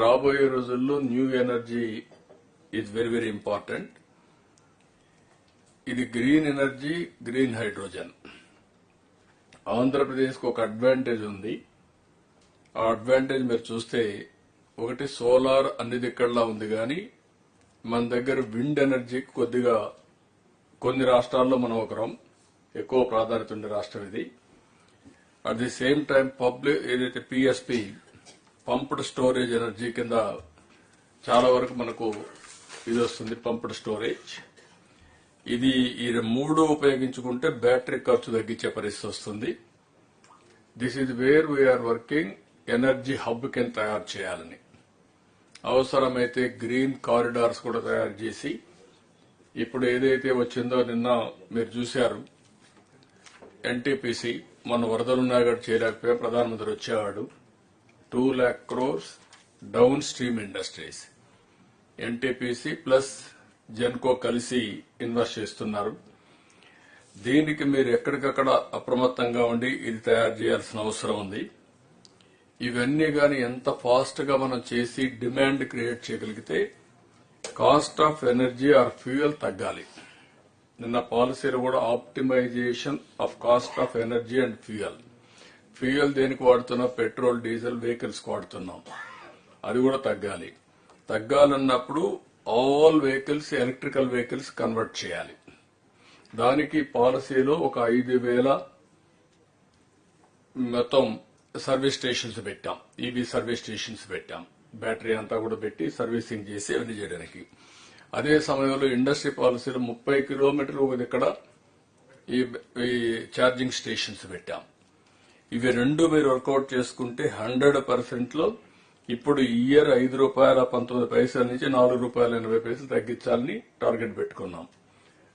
రాబోయే రోజుల్లో new energy is very very important. ఇది గ్రీన్ ఎనర్జీ, గ్రీన్ హైడ్రోజన్. ఆంధ్రప్రదేశ్కు ఒక అడ్వాంటేజ్ ఉంది. ఆ అడ్వాంటేజ్ మీరు చూస్తే ఒకటి సోలార్ అన్ని దిక్కడలా ఉంది, కానీ మన దగ్గర విండ్ ఎనర్జీకి కొద్దిగా కొన్ని రాష్ట్రాల్లో మనం ఒకరం ఎక్కువ ప్రాధాన్యత ఉండే రాష్ట్రం ఇది. At the same time public ఏదైతే పిఎస్పి పంప్డ్ స్టోరేజ్ ఎనర్జీ కింద చాలా వరకు మనకు ఇది వస్తుంది, పంప్డ్ స్టోరేజ్. ఇది ఈ మూడు ఉపయోగించుకుంటే బ్యాటరీ ఖర్చు తగ్గించే పరిస్థితి వస్తుంది. This is where we're working. Energy hub కింద తయారు చేయాలని, అవసరమైతే గ్రీన్ కారిడార్స్ కూడా తయారు చేసి, ఇప్పుడు ఏదైతే వచ్చిందో నిన్న మీరు చూశారు ఎన్టీపీసీ మన వరదలున్నా కూడా చేయలేకపోయా, ప్రధానమంత్రి వచ్చేవాడు. 2 lakh crores down stream industries, NTPC plus Genco కలిసి ఇన్వెస్ట్ చేస్తున్నారు. దీనికి మీరు ఎక్కడికక్కడ అప్రమత్తంగా ఉండి ఇది తయారు చేయాల్సిన అవసరం ఉంది. ఇవన్నీ గాని ఎంత ఫాస్ట్ గా మనం చేసి డిమాండ్ క్రియేట్ చేయగలిగితే cost of energy or fuel తగ్గాలి. నిన్న పాలసీలో కూడా optimisation of cost of energy and fuel. Fuel దేనికి వాడుతున్నాం? పెట్రోల్, డీజిల్ వెహికల్స్ వాడుతున్నాం. అది కూడా తగ్గాలి. తగ్గాలన్నప్పుడు all vehicles electrical vehicles convert చేయాలి. దానికి పాలసీలో ఒక 5,000 మొత్తం సర్వీస్ స్టేషన్స్ పెట్టాం. ఈవీ సర్వీస్ స్టేషన్స్ పెట్టాం. బ్యాటరీ అంతా కూడా పెట్టి సర్వీసింగ్ చేసి అవన్నీ చేయడానికి. అదే సమయంలో ఇండస్ట్రీ పాలసీలో 30 కిలోమీటర్లు ఒక ఇక్కడ ఈ ఛార్జింగ్ స్టేషన్స్ పెట్టాం. ఇవి రెండు మీరు వర్కౌట్ చేసుకుంటే 100% లో ఇప్పుడు ఇయర్ ₹5.19 నుంచి ₹4.80 తగ్గించాలని టార్గెట్ పెట్టుకున్నాం.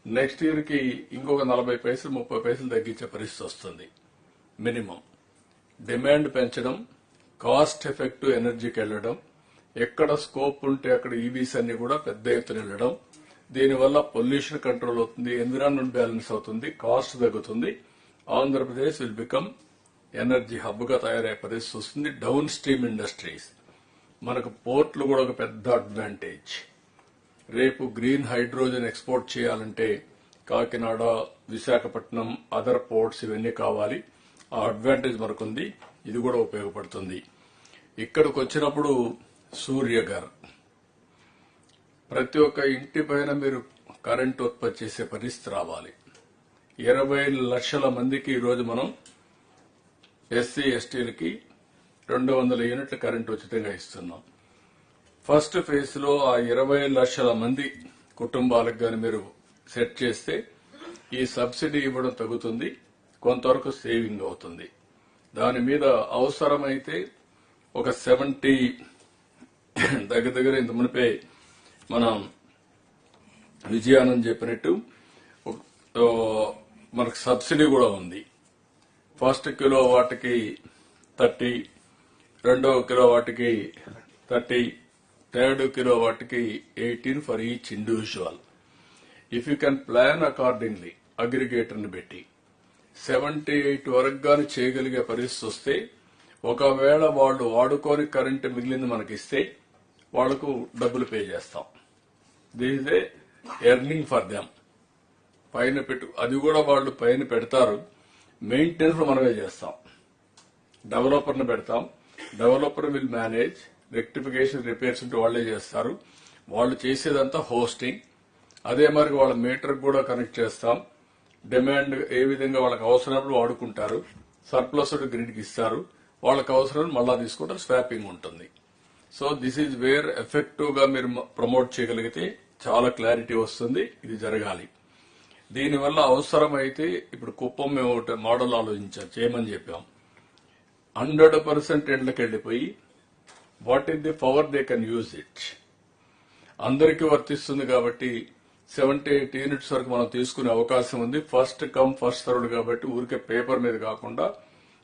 నెక్స్ట్ ఇయర్ కి ఇంకొక 40 పైసలు 30 పైసలు తగ్గించే పరిస్థితి వస్తుంది. మినిమం డిమాండ్ పెంచడం, కాస్ట్ ఎఫెక్టివ్ ఎనర్జీకి వెళ్లడం, ఎక్కడ స్కోప్ ఉంటే అక్కడ ఈవీస్ అన్ని కూడా పెద్ద ఎత్తున వెళ్లడం. దీనివల్ల పొల్యూషన్ కంట్రోల్ అవుతుంది, ఎన్విరాన్మెంట్ బ్యాలెన్స్ అవుతుంది, కాస్ట్ తగ్గుతుంది. Andhra Pradesh will become energy hub గా తయారయ్యే పరిస్థితి వస్తుంది. డౌన్ స్ట్రీమ్ ఇండస్ట్రీస్, మనకు పోర్ట్లు కూడా ఒక పెద్ద అడ్వాంటేజ్. రేపు గ్రీన్ హైడ్రోజన్ ఎక్స్పోర్ట్ చేయాలంటే కాకినాడ, విశాఖపట్నం, అదర్ పోర్ట్స్ ఇవన్నీ కావాలి. ఆ అడ్వాంటేజ్ మనకుంది. ఇది కూడా ఉపయోగపడుతుంది. ఇక్కడికి వచ్చినప్పుడు సూర్యఘర్, ప్రతి ఒక్క ఇంటి పైన మీరు కరెంట్ ఉత్పత్తి చేసే పరిస్థితి రావాలి. 20 లక్షల మందికి ఈరోజు మనం ఎస్సీ ఎస్టీలకి 200 యూనిట్ల కరెంట్ ఉచితంగా ఇస్తున్నాం. ఫస్ట్ ఫేజ్ లో ఆ 20 లక్షల మంది కుటుంబాలకు గాని మీరు సెట్ చేస్తే ఈ సబ్సిడీ ఇవ్వడం తగ్గుతుంది, కొంతవరకు సేవింగ్ అవుతుంది. దాని మీద అవసరమైతే ఒక 70 దగ్గర ఇంత మునిపే మనం విజయానంద్ చెప్పినట్టు మనకు సబ్సిడీ కూడా ఉంది. ఫస్ట్ కిలో వాటికి 30, రెండవ కిలో వాటికి 30, థర్డ్ కిలో వాటికి 18 for each individual. If you can plan accordingly aggregator ని పెట్టి 78 వరకు గాని చేయగలిగే పరిస్థితి వస్తే, ఒకవేళ వాళ్ళు వాడుకొని కరెంటు మిగిలింది మనకిస్తే వాళ్లకు డబ్బులు పే చేస్తాం. This is a earning for them. పైన పెట్టు, అది కూడా వాళ్ళు పైన పెడతారు. మెయింటెనెన్స్ మనమే చేస్తాం. డెవలపర్ ని పెడతాం. Developer will manage. Rectification, repairs ఉంటే వాళ్లే చేస్తారు. వాళ్ళు చేసేదంతా హోస్టింగ్. అదే మరి వాళ్ళ మీటర్ కూడా కనెక్ట్ చేస్తాం. డిమాండ్ ఏ విధంగా వాళ్ళకి అవసరమైనప్పుడు వాడుకుంటారు. సర్ప్లస్ గ్రిడ్ కి ఇస్తారు. వాళ్ళకి అవసరం మళ్ళా తీసుకుంటారు. స్వాపింగ్ ఉంటుంది. So this is wear effective గా మీరు ప్రమోట్ చేయగలిగితే చాలా క్లారిటీ వస్తుంది. ఇది జరగాలి. దీనివల్ల అవసరమైతే ఇప్పుడు కుప్పం మేము మోడల్ ఆలోచించాం, చేయమని చెప్పాం. 100% ఎండ్లకు వెళ్లిపోయి what is the power they can use it. అందరికీ వర్తిస్తుంది కాబట్టి 78 యూనిట్స్ వరకు మనం తీసుకునే అవకాశం ఉంది. ఫస్ట్ కమ్ ఫస్ట్ సర్వ్డ్ కాబట్టి ఊరికే పేపర్ మీద కాకుండా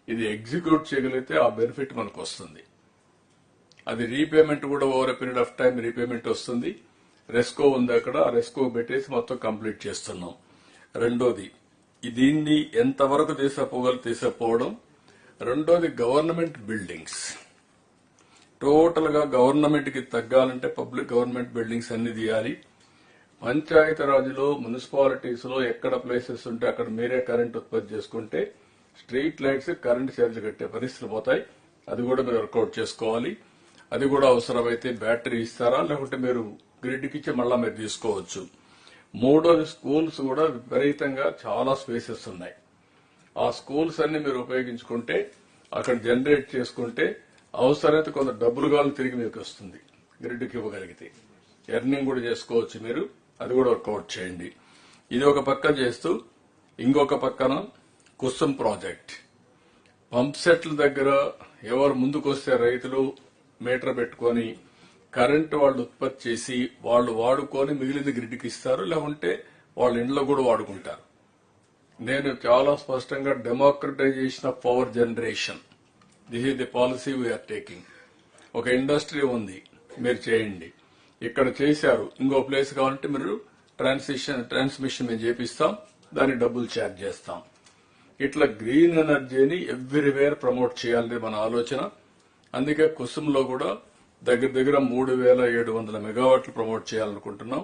ఇది ఎగ్జిక్యూట్ చేయగలిగితే ఆ బెనిఫిట్ మనకు వస్తుంది. అది రీపేమెంట్ కూడా over a period of time repayment వస్తుంది. రెస్కో ఉంది అక్కడ, ఆ రెస్కో పెట్టేసి మొత్తం కంప్లీట్ చేస్తున్నాం. రెండోది, దీన్ని ఎంతవరకు తీసుకుపోవడం. రెండోది గవర్నమెంట్ బిల్డింగ్స్. టోటల్ గా గవర్నమెంట్ కి తగ్గాలంటే పబ్లిక్ గవర్నమెంట్ బిల్డింగ్స్ అన్ని తీయాలి. పంచాయతీరాజ్లో మున్సిపాలిటీస్ లో ఎక్కడ ప్లేసెస్ ఉంటే అక్కడ మీరే కరెంట్ ఉత్పత్తి చేసుకుంటే స్ట్రీట్ లైట్స్ కరెంట్ ఛార్జ్ కట్టే పరిస్థితులు పోతాయి. అది కూడా మీరు వర్కౌట్ చేసుకోవాలి. అది కూడా అవసరమైతే బ్యాటరీ ఇస్తారా, లేకుంటే మీరు గ్రిడ్కి ఇచ్చి మళ్ళా మీరు తీసుకోవచ్చు. మూడోది, స్కూల్స్ కూడా విపరీతంగా చాలా స్పేసెస్ ఉన్నాయి. ఆ స్కూల్స్ అన్ని మీరు ఉపయోగించుకుంటే అక్కడ జనరేట్ చేసుకుంటే అవసరమైతే కొంత డబ్బులు కావాలి తిరిగి మీకు వస్తుంది. గ్రిడ్కి ఇవ్వగలిగితే ఎర్నింగ్ కూడా చేసుకోవచ్చు మీరు. అది కూడా వర్కౌట్ చేయండి. ఇది ఒక పక్క చేస్తూ ఇంకొక పక్కన కుసుమ్ ప్రాజెక్ట్ పంప్ సెట్ల దగ్గర ఎవరు ముందుకు వస్తే రైతులు మీటర్ పెట్టుకొని కరెంటు వాళ్ళు ఉత్పత్తి చేసి వాళ్ళు వాడుకొని మిగిలింది గ్రిడ్కి ఇస్తారు, లేకుంటే వాళ్ళ ఇంట్లో కూడా వాడుకుంటారు. నేను చాలా స్పష్టంగా democratisation of power generation, this is the policy we're taking. ఒక ఇండస్ట్రీ ఉంది, మీరు చేయండి. ఇక్కడ చేశారు, ఇంకో ప్లేస్ కావాలంటే మీరు ట్రాన్స్మిషన్ మేము చేపిస్తాం, దానికి డబ్బులు ఛార్జ్ చేస్తాం. ఇట్లా గ్రీన్ ఎనర్జీని ఎవ్రీవేర్ ప్రమోట్ చేయాలని మన ఆలోచన. అందుకే కుసుమ్లో కూడా దగ్గర దగ్గర 3700 మెగావాట్లు ప్రమోట్ చేయాలనుకుంటున్నాం.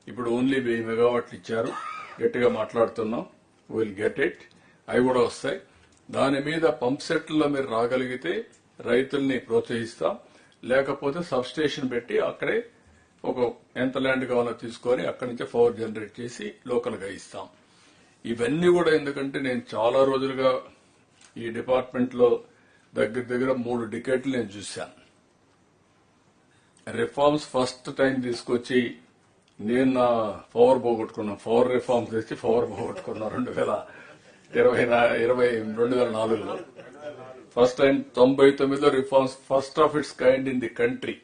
ఇప్పుడు ఓన్లీ 1000 మెగావాట్లు ఇచ్చారు. గట్టిగా మాట్లాడుతున్నాం, విల్ గెట్ ఇట్. అవి కూడా వస్తాయి. దాని మీద పంప్ సెట్లలో మీరు రాగలిగితే రైతుల్ని ప్రోత్సహిస్తాం. లేకపోతే సబ్ స్టేషన్ పెట్టి అక్కడే ఒక ఎంత ల్యాండ్ కావాలో తీసుకొని అక్కడి నుంచి పవర్ జనరేట్ చేసి లోకల్ గా ఇస్తాం. ఇవన్నీ కూడా ఎందుకంటే నేను చాలా రోజులుగా ఈ డిపార్ట్మెంట్ లో దగ్గర దగ్గర 3 డికేట్లు నేను చూశాను. రిఫార్మ్స్ ఫస్ట్ టైం తీసుకొచ్చి నేను నా పవర్ పోగొట్టుకున్నాను. పవర్ రిఫార్మ్స్ తెచ్చి పవర్ పోగొట్టుకున్నాను 2004లో. ఫస్ట్ టైం 99లో reforms, first of its kind in the country.